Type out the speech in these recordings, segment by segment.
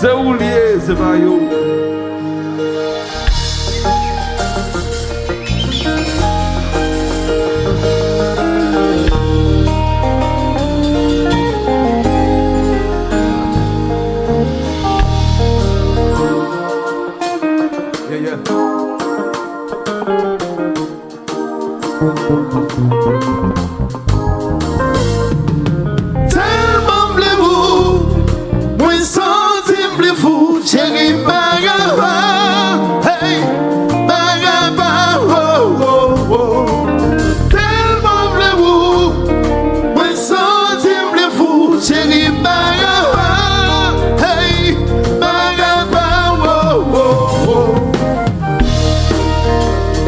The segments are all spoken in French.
c'est oublié, c'est pas yo. Tellement voulez-vous, moi sentir plus fou, chérie Bagaba, hey, Bagaba, oh, oh, oh. Tellement voulez-vous, moi sentir plus fou, chérie Bagaba, hey, Bagaba, oh, oh, oh.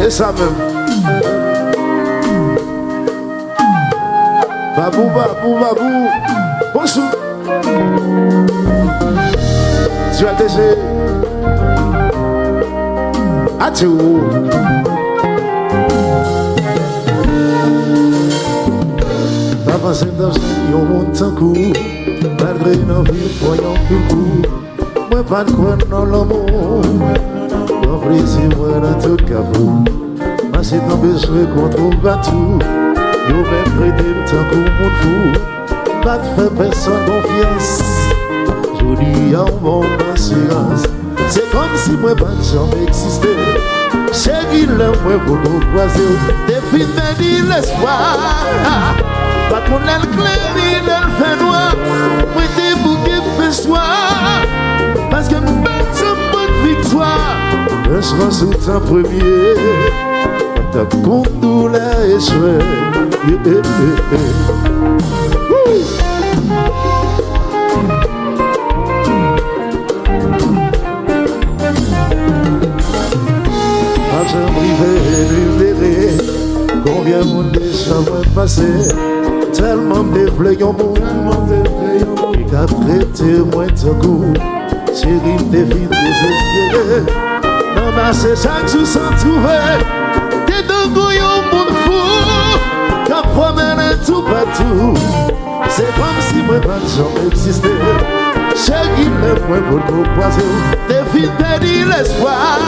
Et ça même. Babou, babou, babou, bonjour. Tu as déjà à tout. Pas pensé dans un monde sans coup, malgré nos vies, voyons plus coup. Moi, pas de quoi dans l'amour. Mon plaisir, moi, dans tout cabou. Mais c'est un besoin qu'on trouve partout. Yo même prêté le temps qu'on monde fou. Pas de faire personne confiance. Je dis à mon assurance. C'est comme si moi pas de jamais existé. Chérie, le moi pour nous croiser. Des filles me disent l'espoir. Pas qu'on a le clair ni le fait noir. Moi t'es bouquet fait soir. Parce que nous battons bonne victoire. Je serai sous ton premier. T'as compte nous la échoué. J'aime river, libérer. Combien de monde déjà moins passé. Tellement de déflayons mon qui t'a traité moins de coup. Chérie, t'es vite désespéré. Non, mais c'est chaque jour sans trouver. T'es de goyons, mon fou. T'as promène tout partout. C'est comme si moi pas de jamais existé. Chérie, le point pour nous croiser. T'es vite perdu l'espoir.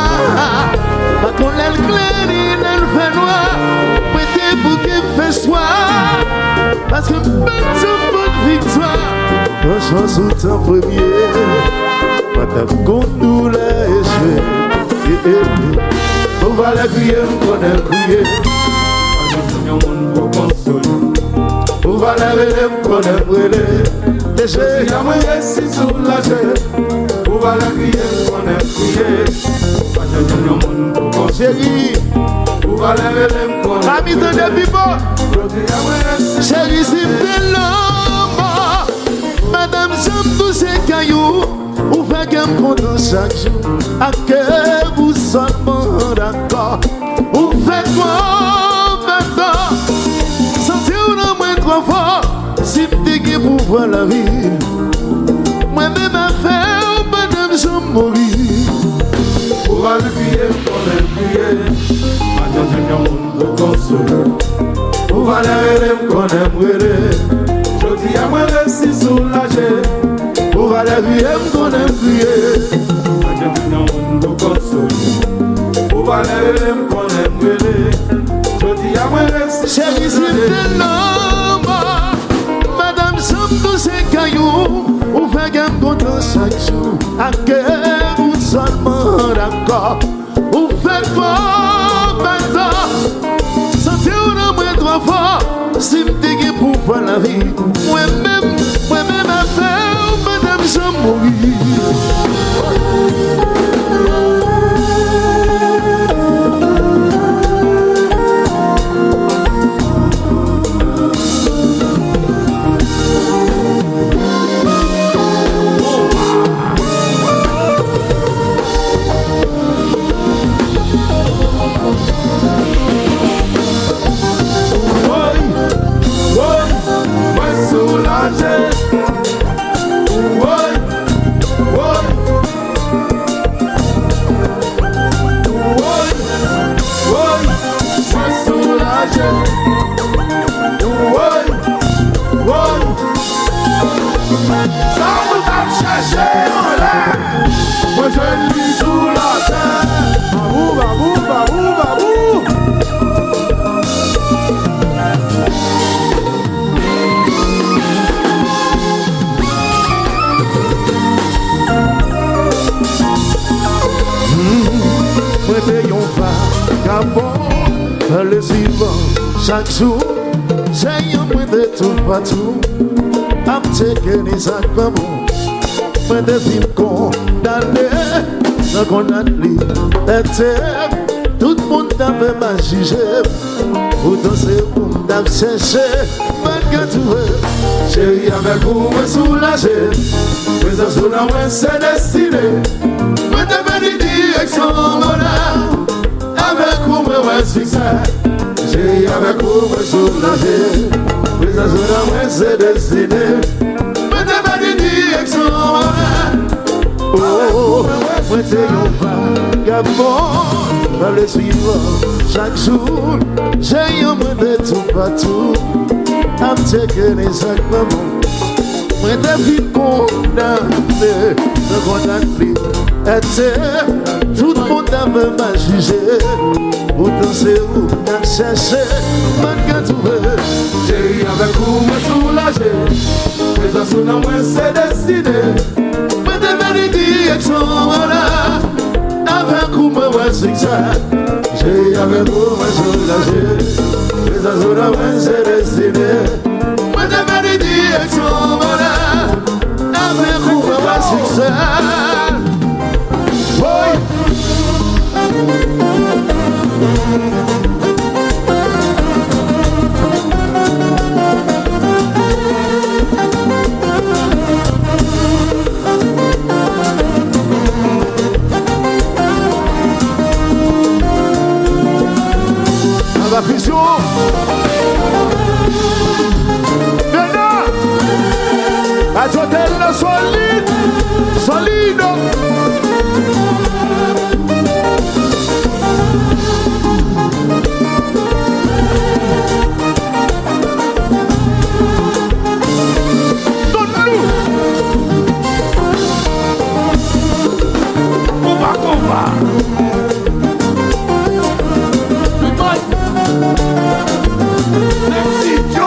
Pas qu'on l'aile clair ni l'aile fait noir. Mais t'es bouquet fait soir. Parce que même sur bonne victoire. Un choix sous ton premier. Pas ta compte nous l'a échoué. On va la crier, on aime crier. On va la brûler, on aime brûler. Déjà, il y a moyen si soulagé. On va la crier, on aime crier. Chérie, on va la brûler, on aime crier. Ami de Debibo, chérie, c'est de l'homme. Madame, j'aime tous ces cailloux. Ou fait qu'un content chaque jour. À que vous seulement d'accord. Ou faites quoi maintenant. Sentez-vous dans moins trop fort. Si t'es qui pour voir la vie. Moi-même à faire, madame, je mourir. On va le crier, on va le crier. Madame, je n'ai pas de consoler. On va la qu'on aime brûler. Je dis à moi, reste soulagé. On va la crier, qu'on aime crier. Madame, je n'ai pas de consoler. On va la crier, qu'on aime brûler. Je dis à moi, reste soulagé. Chérie, c'est l'homme. Madame, somme tous ces cailloux. On fait qu'un content chaque jour. À que vous seulement d'accord. On fait quoi maintenant. Sentez-vous dans moins trop fort. Si m'te qui pour voir la vie. Moi-même à faire. Madame, je mourir. What? le suivant chaque jour, j'ai un point de tout partout. I'm taking his act for more. When the film condamné, sans qu'on a lui, tout le monde avait mal jugé. Pourtant c'est pour m'avoir cherché, malgré tout. Chérie avec vous, moi soulagé. Mais à ce moment, c'est destiné. Moi t'avais des directions, avec vous, moi fixé. Chérie avec vous, moi soulagé. Mais à ce moment, c'est destiné. Moi t'avais des directions, oh, moi t'es un vagabond, va le suivre chaque jour. J'ai un moins de tout partout. I'm taking his act for more. Moi t'es vite condamné, ne condamne plus. Tout le monde avait mal jugé. Pourtant c'est où t'as cherché, malgré tout. J'ai avec vous me soulagé. Mais à ce moment c'est destiné. Moi t'es venu direction là. Avec vous me zigzag. J'ai avec vous me soulagé. Mais à ce moment c'est destiné. Moi t'es venu direction là. Avec vous me zigzag. Boy. La vision. Viens à l'hôtel solide, solide. Donne-nous. Combat. Merci Joe.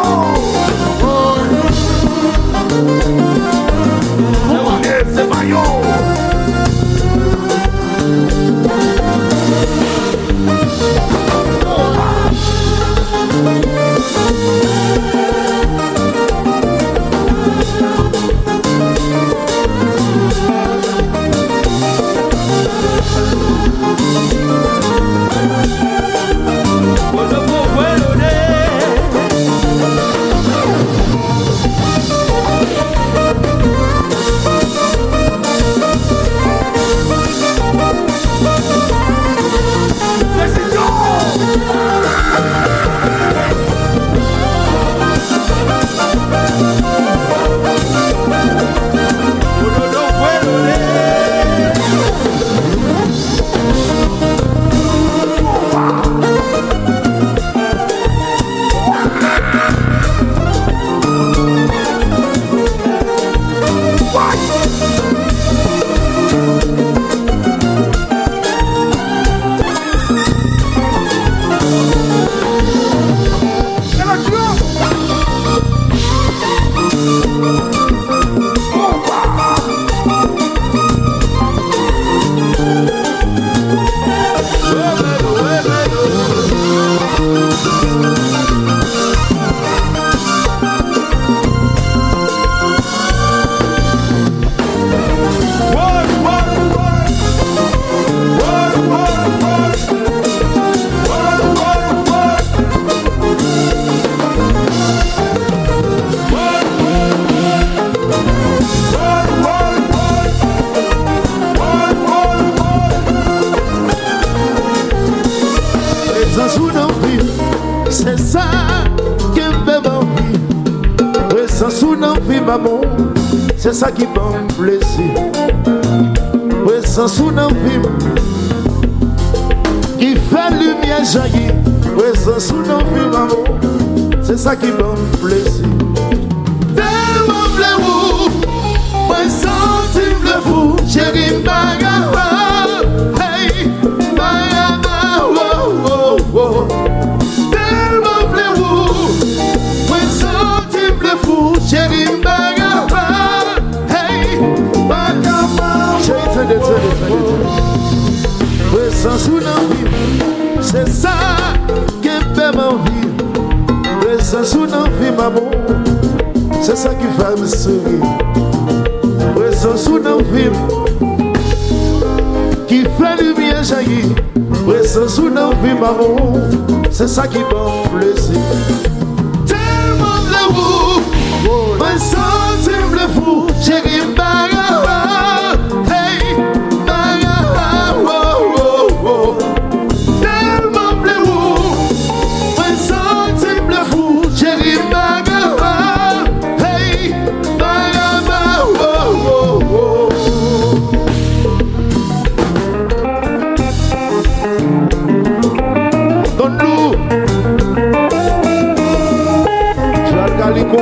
C'est maillot. C'est ça qui me fait envie. Présence ou non vie maman, c'est ça qui me plaisir. Présence ou non vie qui fait lumière jaillir. Présence ou non vie maman, c'est ça qui me plaisir. Tellement bleu, présence il me fou, chérie Magawa, hey Magawa, oh oh oh. Chérie Magawa, hey Magawa. Chérie, présence ou non vie, c'est ça qui Présence ou non vie maman, c'est ça qui fait me sourire. Présence ou non vie qui fait lumière jaillir. Présence ou non vie maman, c'est ça qui donne plaisir. Tellement de vous, me sens le fou, chérie Baga, hey Baga, oh oh oh. Tellement de vous, me sens le fou, chérie Baga, hey Baga, oh oh oh. Donne-nous, Joël Calico.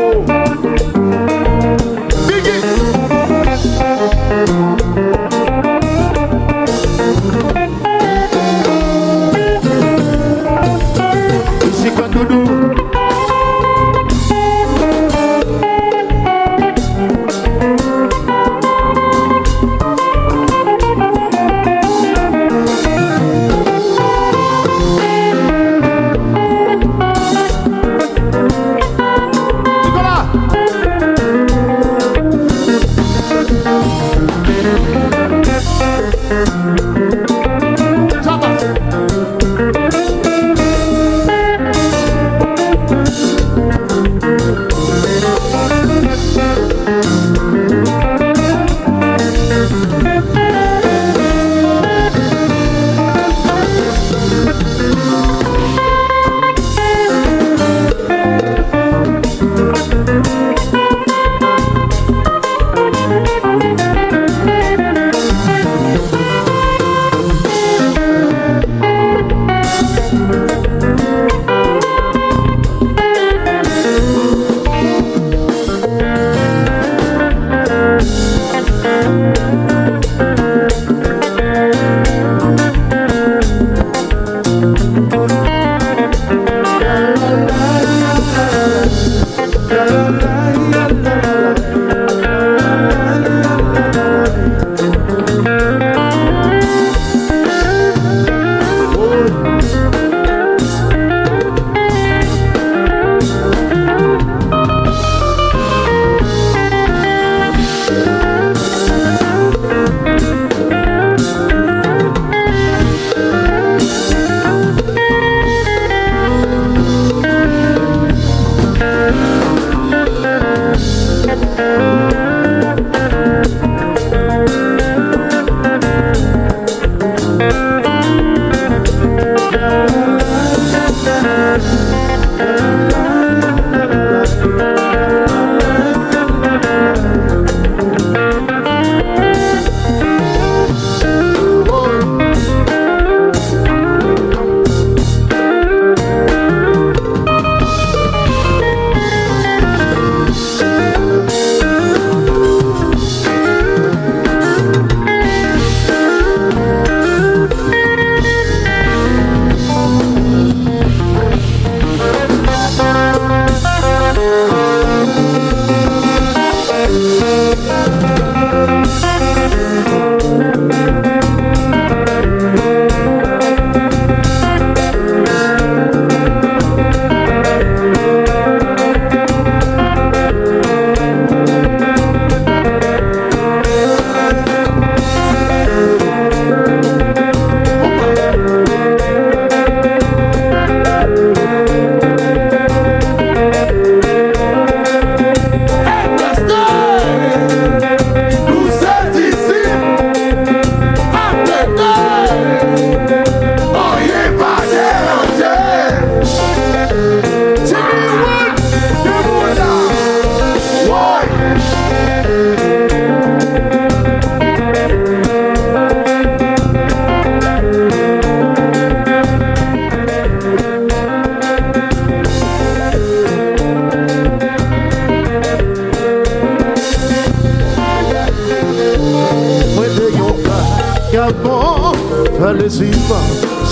Fallait suivre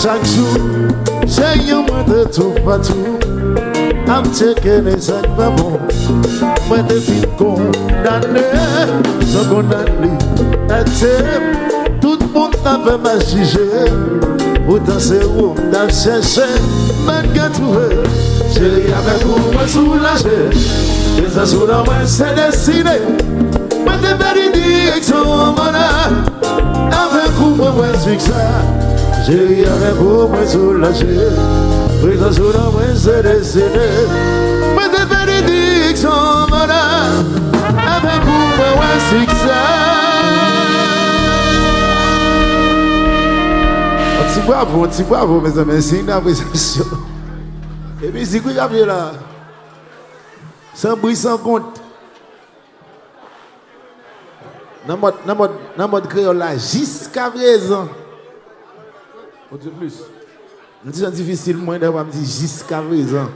chaque jour, j'ai un moins de tout partout. I'm taking les actes pas bons. Moi de vie condamné, sans condamné. Tout le monde n'avait pas jugé. Pourtant c'est où on a cherché, malgré trouvé. Chérie, avec vous, moi soulagé. Et ça sous la main, c'est destiné. Moi, t'es belle direction, voilà. Avec vous, moi, succès. Chérie, avec vous, moi soulagé. Et ça sous la main, c'est destiné. Moi, t'es belle direction, voilà. Avec vous, moi, succès. Un petit bravo, mes amis, c'est une appréciation. Et puis, c'est quoi qu'il y a là? Sans bruit, sans compte. Dans le mode créole là, jusqu'à présent. On dit plus. C'est difficile, moi, d'avoir me dire jusqu'à présent.